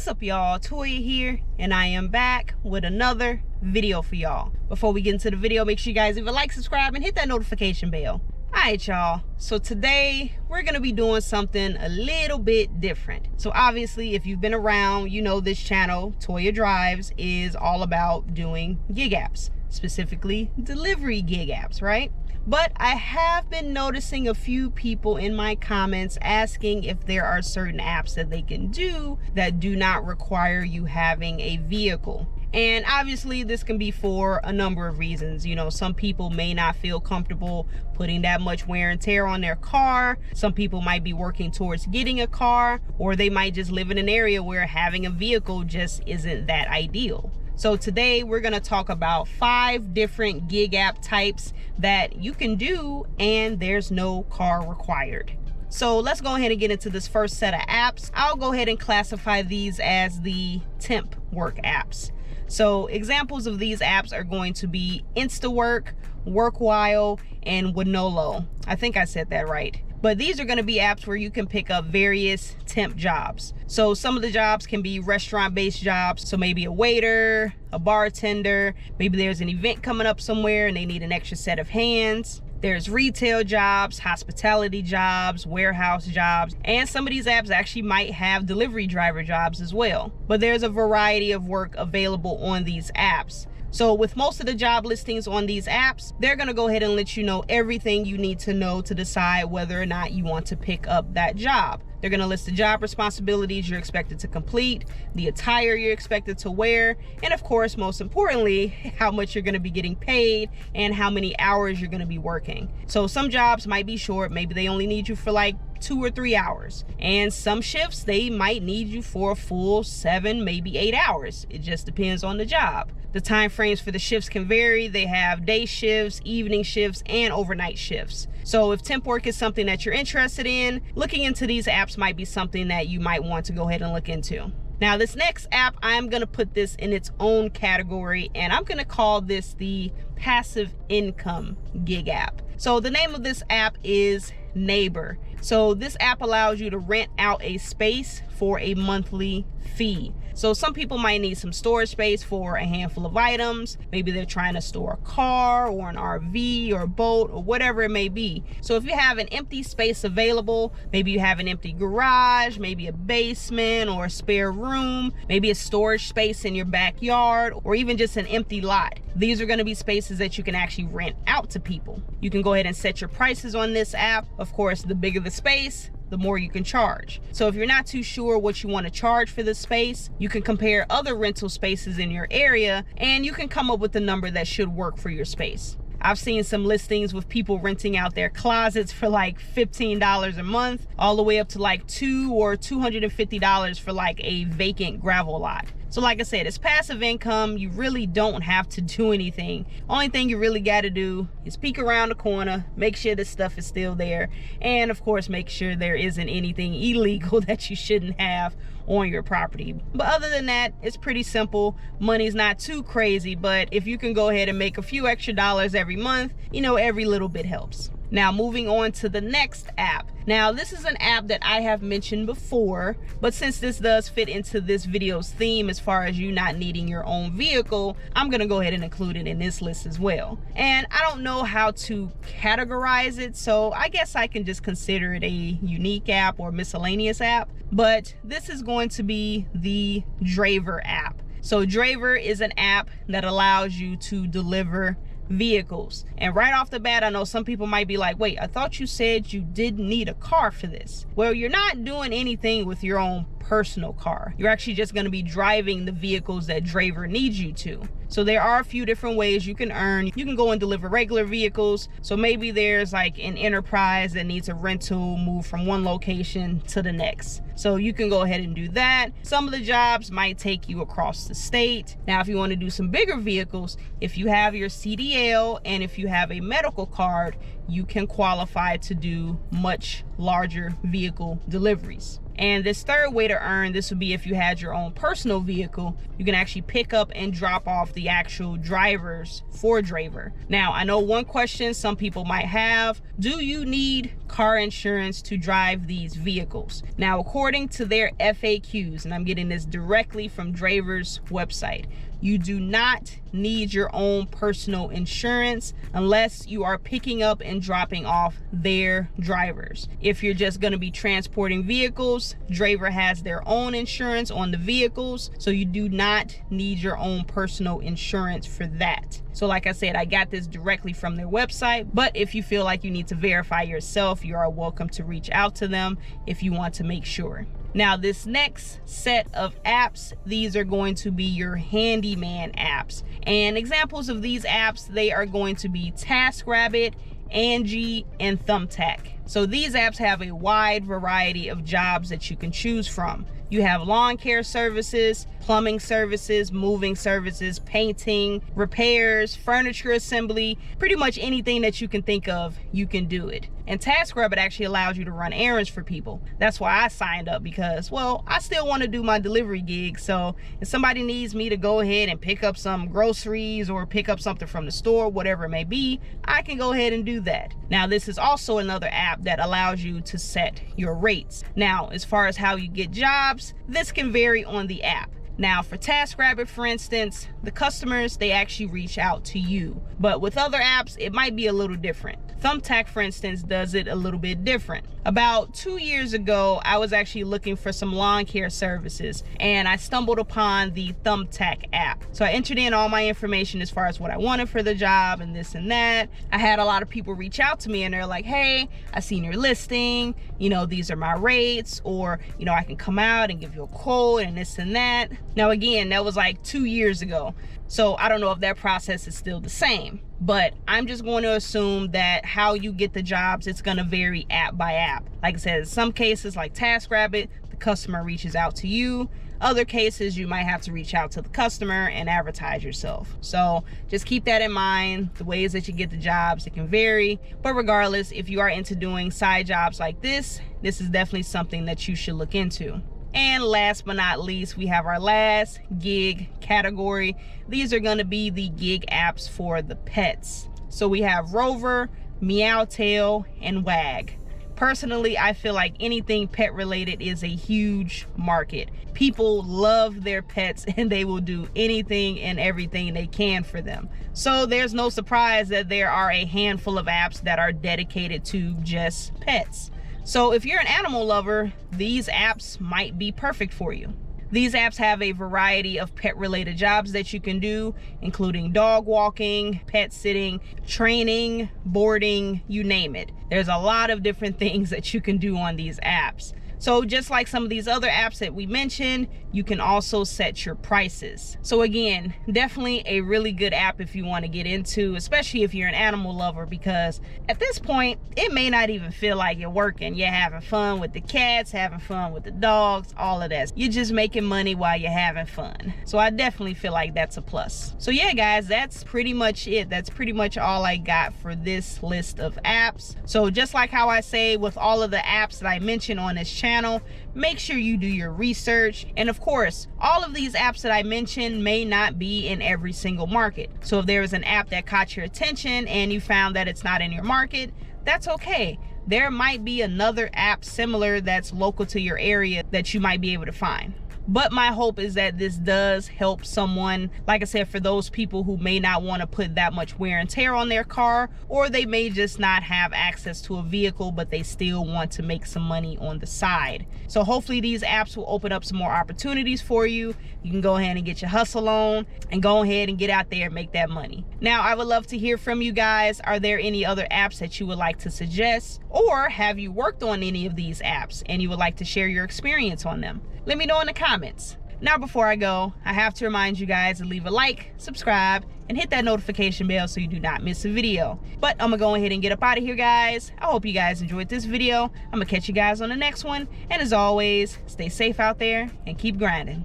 What's up, y'all? Toya here, and I am back with another video for y'all. Before we get into the video, make sure you guys leave a like, subscribe, and hit that notification bell. Alright, y'all, so today we're gonna be doing something a little bit different. So obviously, if you've been around, you know this channel, Toya Drives, is all about doing gig apps, specifically delivery gig apps, right? But I have been noticing a few people in my comments asking if there are certain apps that they can do that do not require you having a vehicle. And obviously this can be for a number of reasons. You know, some people may not feel comfortable putting that much wear and tear on their car. Some people might be working towards getting a car, or they might just live in an area where having a vehicle just isn't that ideal. So today we're going to talk about 5 different gig app types that you can do and there's no car required. So let's go ahead and get into this first set of apps. I'll go ahead and classify these as the temp work apps. So examples of these apps are going to be InstaWork, WorkWhile, and Winolo. I think I said that right. But these are going to be apps where you can pick up various temp jobs. So some of the jobs can be restaurant-based jobs. So maybe a waiter, a bartender, maybe there's an event coming up somewhere and they need an extra set of hands. There's retail jobs, hospitality jobs, warehouse jobs, and some of these apps actually might have delivery driver jobs as well. But there's a variety of work available on these apps. So with most of the job listings on these apps, they're gonna go ahead and let you know everything you need to know to decide whether or not you want to pick up that job. They're gonna list the job responsibilities you're expected to complete, the attire you're expected to wear, and of course, most importantly, how much you're gonna be getting paid and how many hours you're gonna be working. So some jobs might be short, maybe they only need you for like 2 or 3 hours. And some shifts, they might need you for a full 7, maybe 8 hours. It just depends on the job. The time frames for the shifts can vary. They have day shifts, evening shifts, and overnight shifts. So if temp work is something that you're interested in, looking into these apps might be something that you might want to go ahead and look into. Now this next app, I'm gonna put this in its own category, and I'm gonna call this the passive income gig app. So the name of this app is Neighbor. So this app allows you to rent out a space for a monthly fee. So some people might need some storage space for a handful of items. Maybe they're trying to store a car or an RV or a boat or whatever it may be. So if you have an empty space available, maybe you have an empty garage, maybe a basement or a spare room, maybe a storage space in your backyard, or even just an empty lot. These are going to be spaces that you can actually rent out to people. You can go ahead and set your prices on this app. Of course, the bigger the space, the more you can charge. So if you're not too sure what you want to charge for this space, you can compare other rental spaces in your area and you can come up with a number that should work for your space. I've seen some listings with people renting out their closets for like $15 a month, all the way up to like $200 or $250 for like a vacant gravel lot. So like I said, it's passive income. You really don't have to do anything. Only thing you really got to do is peek around the corner, make sure this stuff is still there, and of course make sure there isn't anything illegal that you shouldn't have on your property. But other than that, it's pretty simple. Money's not too crazy, but if you can go ahead and make a few extra dollars every month, you know, every little bit helps. Now moving on to the next app. Now this is an app that I have mentioned before, but since this does fit into this video's theme as far as you not needing your own vehicle, I'm gonna go ahead and include it in this list as well. And I don't know how to categorize it, so I guess I can just consider it a unique app or miscellaneous app, but this is going to be the Driver app. So Driver is an app that allows you to deliver vehicles. And right off the bat, I know some people might be like, wait, I thought you said you didn't need a car for this. Well, you're not doing anything with your own personal car. You're actually just going to be driving the vehicles that Driver needs you to. So there are a few different ways you can earn. You can go and deliver regular vehicles. So maybe there's like an enterprise that needs a rental, move from one location to the next. So you can go ahead and do that. Some of the jobs might take you across the state. Now, if you want to do some bigger vehicles, if you have your CDL and if you have a medical card, you can qualify to do much larger vehicle deliveries. And this third way to earn, this would be if you had your own personal vehicle, you can actually pick up and drop off the actual drivers for Draver. Now, I know one question some people might have, do you need car insurance to drive these vehicles? Now, according to their FAQs, and I'm getting this directly from Draver's website, you do not need your own personal insurance unless you are picking up and dropping off their drivers. If you're just going to be transporting vehicles, Draver has their own insurance on the vehicles, so you do not need your own personal insurance for that. So like I said, I got this directly from their website, but if you feel like you need to verify yourself, you are welcome to reach out to them if you want to make sure. Now, this next set of apps, these are going to be your Handyman apps. And examples of these apps, they are going to be TaskRabbit, Angie, and Thumbtack. So these apps have a wide variety of jobs that you can choose from. You have lawn care services, plumbing services, moving services, painting, repairs, furniture assembly, pretty much anything that you can think of, you can do it. And TaskRabbit actually allows you to run errands for people. That's why I signed up, because, well, I still want to do my delivery gig. So if somebody needs me to go ahead and pick up some groceries or pick up something from the store, whatever it may be, I can go ahead and do that. Now, this is also another app that allows you to set your rates. Now, as far as how you get jobs, this can vary on the app. Now, for TaskRabbit, for instance, the customers, they actually reach out to you. But with other apps, it might be a little different. Thumbtack, for instance, does it a little bit different. About 2 years ago, I was actually looking for some lawn care services, and I stumbled upon the Thumbtack app. So I entered in all my information as far as what I wanted for the job and this and that. I had a lot of people reach out to me, and they're like, hey, I seen your listing, these are my rates, or, I can come out and give you a quote and this and that. Now, again, that was like 2 years ago. So I don't know if that process is still the same, but I'm just going to assume that how you get the jobs, it's going to vary app by app. Like I said, in some cases like TaskRabbit, the customer reaches out to you. Other cases, you might have to reach out to the customer and advertise yourself. So just keep that in mind. The ways that you get the jobs, it can vary. But regardless, if you are into doing side jobs like this is definitely something that you should look into. And last but not least, we have our last gig category. These are going to be the gig apps for the pets. So we have Rover, Meowtail, and Wag. Personally, I feel like anything pet related is a huge market. People love their pets and they will do anything and everything they can for them. So there's no surprise that there are a handful of apps that are dedicated to just pets. So if you're an animal lover, these apps might be perfect for you. These apps have a variety of pet-related jobs that you can do, including dog walking, pet sitting, training, boarding, you name it. There's a lot of different things that you can do on these apps. So just like some of these other apps that we mentioned, you can also set your prices. So again, definitely a really good app if you want to get into, especially if you're an animal lover, because at this point, it may not even feel like you're working. You're having fun with the cats, having fun with the dogs, all of that. You're just making money while you're having fun. So I definitely feel like that's a plus. So yeah, guys, that's pretty much it. That's pretty much all I got for this list of apps. So just like how I say with all of the apps that I mentioned on this channel, make sure you do your research. And of course, all of these apps that I mentioned may not be in every single market. So if there is an app that caught your attention and you found that it's not in your market, that's okay. There might be another app similar that's local to your area that you might be able to find. But my hope is that this does help someone, like I said, for those people who may not want to put that much wear and tear on their car, or they may just not have access to a vehicle, but they still want to make some money on the side. So hopefully these apps will open up some more opportunities for you. You can go ahead and get your hustle on and go ahead and get out there and make that money. Now, I would love to hear from you guys. Are there any other apps that you would like to suggest? Or have you worked on any of these apps and you would like to share your experience on them? Let me know in the comments. Now, before I go, I have to remind you guys to leave a like, subscribe, and hit that notification bell so you do not miss a video. But I'm gonna go ahead and get up out of here, guys. I hope you guys enjoyed this video. I'm gonna catch you guys on the next one. And as always, stay safe out there and keep grinding.